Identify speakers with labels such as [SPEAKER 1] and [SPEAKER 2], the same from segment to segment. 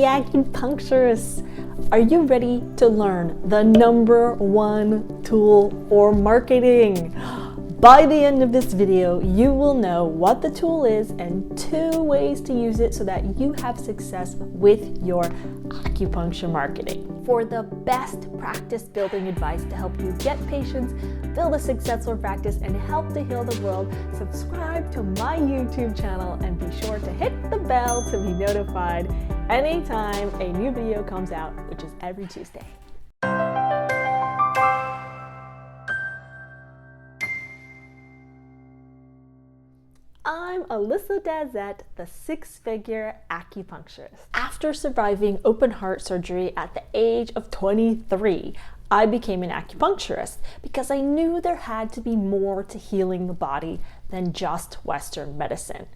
[SPEAKER 1] Acupuncturists! Are you ready to learn the #1 tool for marketing? By the end of this video, you will know what the tool is and 2 ways to use it so that you have success with your acupuncture marketing. For the best practice building advice to help you get patients, build a successful practice, and help to heal the world, subscribe to my YouTube channel and be sure to hit the bell to be notified anytime a new video comes out, which is every Tuesday. I'm Alyssa Dazet, the 6-figure acupuncturist. After surviving open heart surgery at the age of 23, I became an acupuncturist because I knew there had to be more to healing the body than just Western medicine.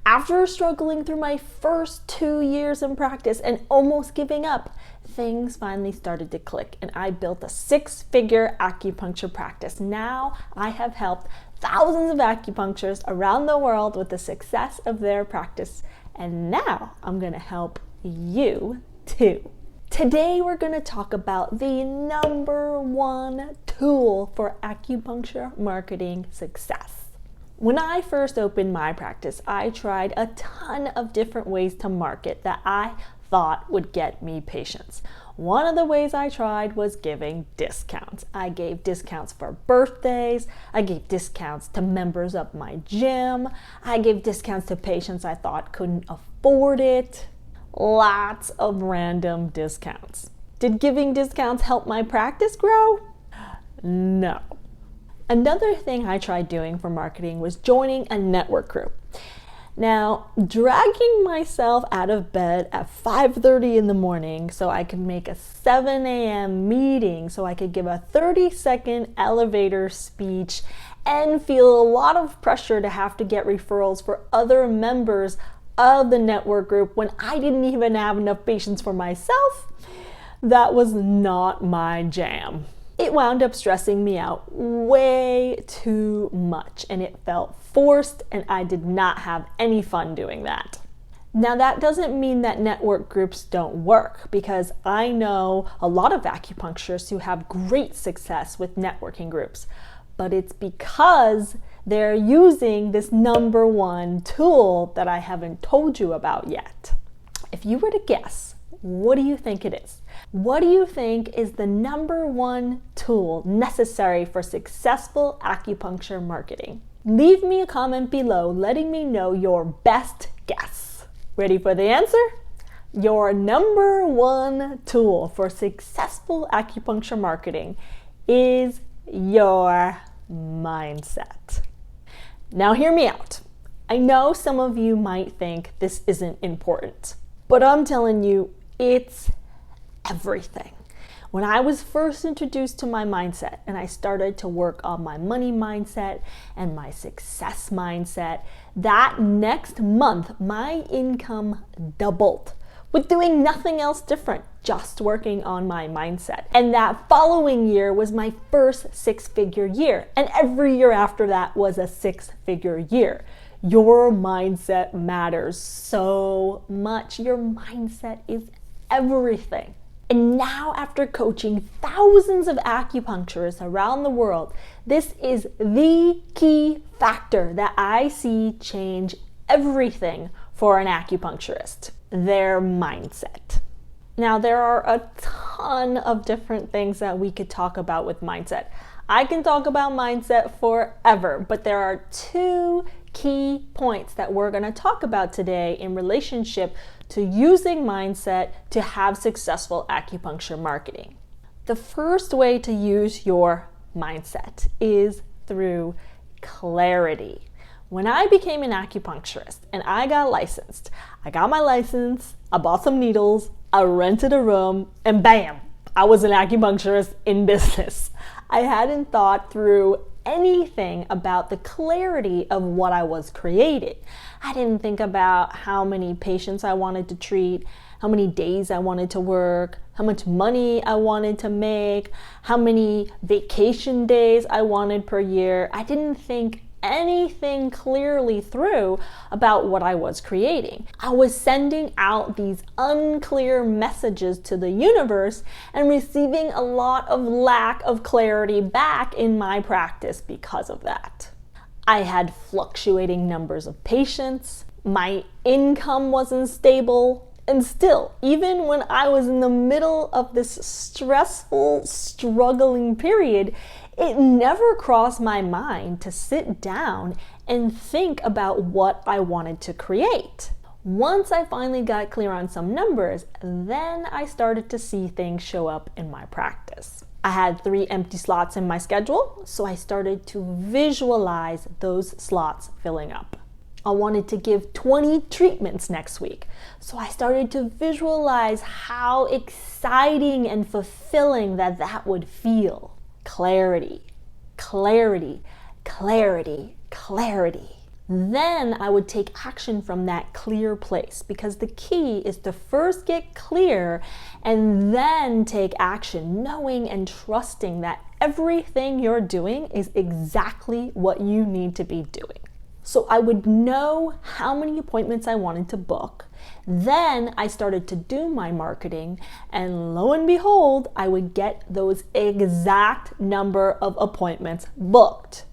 [SPEAKER 1] After struggling through my first 2 years in practice and almost giving up, things finally started to click and I built a 6-figure acupuncture practice. Now I have helped thousands of acupuncturists around the world with the success of their practice, and now I'm going to help you too. Today we're going to talk about the #1 tool for acupuncture marketing success. When I first opened my practice, I tried a ton of different ways to market that I thought would get me patients. One of the ways I tried was giving discounts. I gave discounts for birthdays. I gave discounts to members of my gym. I gave discounts to patients I thought couldn't afford it. Lots of random discounts. Did giving discounts help my practice grow? No. Another thing I tried doing for marketing was joining a network group. Now, dragging myself out of bed at 5:30 in the morning so I could make a 7 a.m. meeting so I could give a 30-second elevator speech and feel a lot of pressure to have to get referrals for other members of the network group when I didn't even have enough patients for myself, that was not my jam. It wound up stressing me out way too much and it felt forced and I did not have any fun doing that. Now that doesn't mean that network groups don't work, because I know a lot of acupuncturists who have great success with networking groups, but it's because they're using this #1 tool that I haven't told you about yet. If you were to guess, what do you think it is? What do you think is the #1 tool necessary for successful acupuncture marketing? Leave me a comment below letting me know your best guess. Ready for the answer? Your #1 tool for successful acupuncture marketing is your mindset. Now hear me out. I know some of you might think this isn't important, but I'm telling you, it's everything. When I was first introduced to my mindset and I started to work on my money mindset and my success mindset, that next month my income doubled with doing nothing else different, just working on my mindset. And that following year was my first 6-figure year, and every year after that was a 6-figure year. Your mindset matters so much. Your mindset is everything. And now, after coaching thousands of acupuncturists around the world, this is the key factor that I see change everything for an acupuncturist: their mindset. Now, there are a ton of different things that we could talk about with mindset. I can talk about mindset forever, but there are 2 key points that we're going to talk about today in relationship to using mindset to have successful acupuncture marketing. The first way to use your mindset is through clarity. When I became an acupuncturist and I got licensed, I got my license, I bought some needles, I rented a room, and bam, I was an acupuncturist in business. I hadn't thought through anything about the clarity of what I was creating. I didn't think about how many patients I wanted to treat, how many days I wanted to work, how much money I wanted to make, how many vacation days I wanted per year. I didn't think anything clearly through about what I was creating. I was sending out these unclear messages to the universe and receiving a lot of lack of clarity back in my practice because of that. I had fluctuating numbers of patients, my income wasn't stable, and still, even when I was in the middle of this stressful, struggling period, it never crossed my mind to sit down and think about what I wanted to create. Once I finally got clear on some numbers, then I started to see things show up in my practice. I had 3 empty slots in my schedule, so I started to visualize those slots filling up. I wanted to give 20 treatments next week, so I started to visualize how exciting and fulfilling that would feel. Clarity, clarity, clarity, clarity. Then I would take action from that clear place, because the key is to first get clear and then take action, knowing and trusting that everything you're doing is exactly what you need to be doing. So I would know how many appointments I wanted to book. Then I started to do my marketing, and lo and behold, I would get those exact number of appointments booked.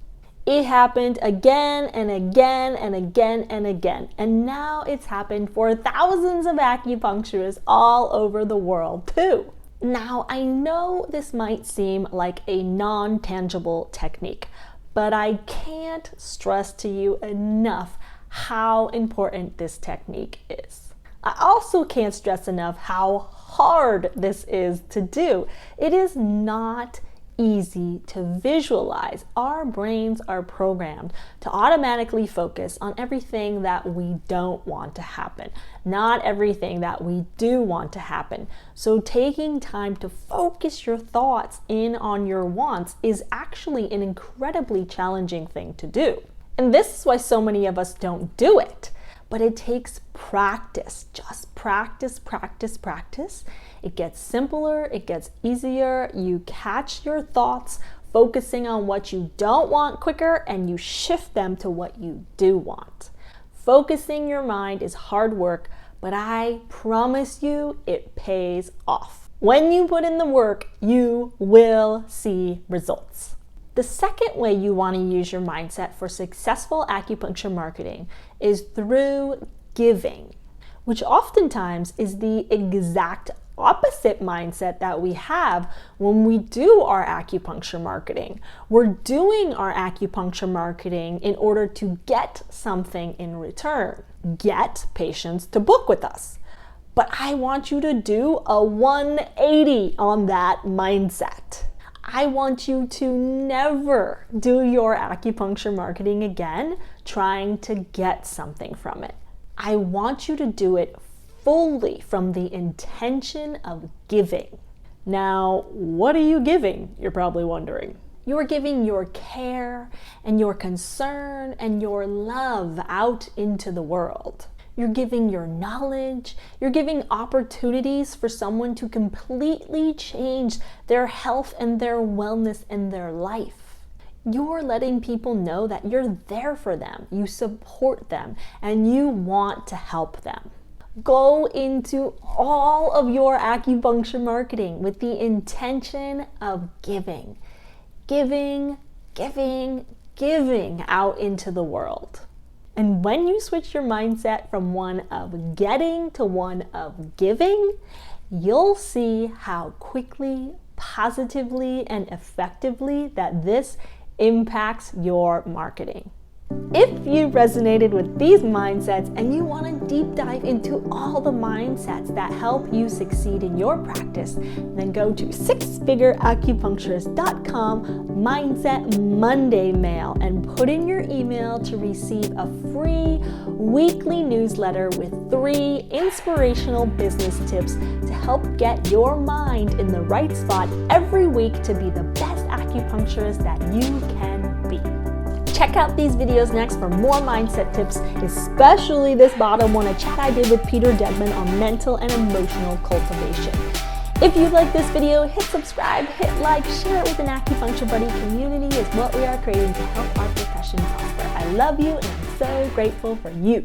[SPEAKER 1] It happened again and again and again and again. And now it's happened for thousands of acupuncturists all over the world too. Now, I know this might seem like a non-tangible technique, but I can't stress to you enough how important this technique is. I also can't stress enough how hard this is to do. It is not easy to visualize. Our brains are programmed to automatically focus on everything that we don't want to happen, not everything that we do want to happen. So taking time to focus your thoughts in on your wants is actually an incredibly challenging thing to do. And this is why so many of us don't do it. But it takes practice, just practice, practice, practice. It gets simpler, it gets easier. You catch your thoughts, focusing on what you don't want quicker, and you shift them to what you do want. Focusing your mind is hard work, but I promise you it pays off. When you put in the work, you will see results. The second way you want to use your mindset for successful acupuncture marketing is through giving, which oftentimes is the exact opposite mindset that we have when we do our acupuncture marketing. We're doing our acupuncture marketing in order to get something in return, get patients to book with us. But I want you to do a 180 on that mindset. I want you to never do your acupuncture marketing again trying to get something from it. I want you to do it fully from the intention of giving. Now, what are you giving? You're probably wondering. You're giving your care and your concern and your love out into the world. You're giving your knowledge. You're giving opportunities for someone to completely change their health and their wellness and their life. You're letting people know that you're there for them, you support them, and you want to help them. Go into all of your acupuncture marketing with the intention of giving. Giving, giving, giving out into the world. And when you switch your mindset from one of getting to one of giving, you'll see how quickly, positively, and effectively that this impacts your marketing. If you resonated with these mindsets and you want to deep dive into all the mindsets that help you succeed in your practice, then go to sixfigureacupuncturist.com Mindset Monday mail and put in your email to receive a free weekly newsletter with 3 inspirational business tips to help get your mind in the right spot every week to be the best acupuncturist that you can be. Check out these videos next for more mindset tips, especially this bottom one, a chat I did with Peter Dedman on mental and emotional cultivation. If you like this video, hit subscribe, hit like, share it with an acupuncture buddy. Community is what we are creating to help our profession prosper. I love you and I'm so grateful for you.